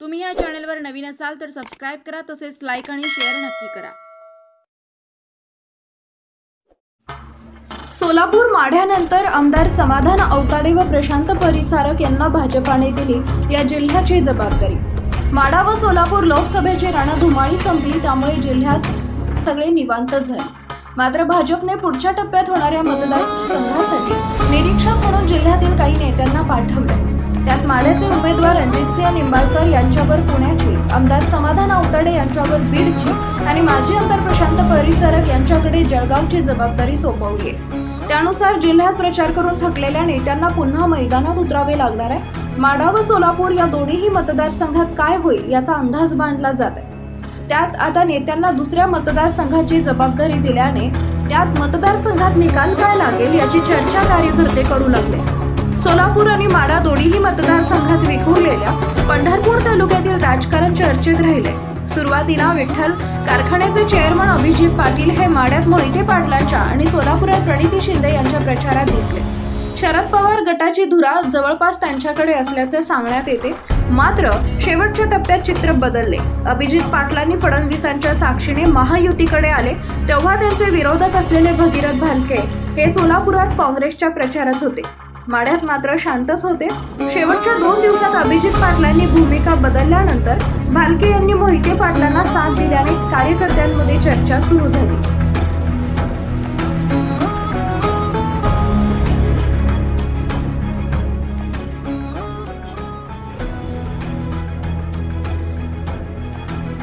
तुम्ही या चॅनलवर नवीन असाल तर सबस्क्राइब करा, तसेच लाईक आणि शेअर नक्की करा। सोलापूर माढ्यानंतर आमदार समाधान अवताडे व प्रशांत परिचारक यांना भाजपाने दिली या जिल्ह्याची जबाबदारी। माढा व सोलापूर लोकसभेची रणधुमाळी संपली, त्यामुळे जिल्ह्यात सगळे निवांत झाले। मात्र भाजपने पुढच्या टप्प्यात होणाऱ्या मतदारसंघासाठी निरीक्षक म्हणून जिल्ह्यातील काही नेत्यांना पाठवले। त्यात माढ्याचे उमेदवार रणजितसिंह निंबाळकर यांच्यावर पुण्याची, आमदार समाधान अवताडे यांच्यावर बीडची आणि माजी आमदार प्रशांत परिचारक यांच्याकडे जळगावची जबाबदारी सोपवली आहे। त्यानुसार जिल्ह्यात प्रचार करून थकलेल्या नेत्यांना पुन्हा मैदानात उतरावे लागणार आहे। माढा व सोलापूर या दोन्ही मतदारसंघात काय होईल याचा अंदाज बांधला जात आहे। त्यात आता नेत्यांना दुसऱ्या मतदारसंघाची जबाबदारी दिल्याने त्यात मतदारसंघात निकाल काय लागेल याची चर्चा कार्यकर्ते करू लागले। सोलापूर आणि माढा दोन्ही मतदारसंघात विखुरलेल्या पंढरपूर तालुक्यातील राजकारण चर्चेत राहिले। सुरुवातीला विठ्ठल कारखान्याचे चेअरमन अभिजित पाटील हे माढ्यात मोहिते पाटलांच्या आणि सोलापुरात प्रणिती शिंदे यांच्या प्रचारात दिसले। शरद पवार गटाची धुरा जवळपास त्यांच्याकडे असल्याचे सांगण्यात येते। मात्र शेवटच्या टप्प्यात चित्र बदलले। अभिजित पाटलांनी फडणवीसांच्या साक्षीने महायुतीकडे आले, तेव्हा त्यांचे विरोधक असलेले भगीरथ भालके हे सोलापुरात काँग्रेसच्या प्रचारात होते। माढ्यात मात्र शांतच होते। शेवटच्या 2 दिवसात अभिजित पाटलांनी भूमिका बदलल्यानंतर भालके यांनी मोहिते पाटलांना साथ दिल्याने कार्यकर्त्यांमध्ये चर्चा सुरू झाली।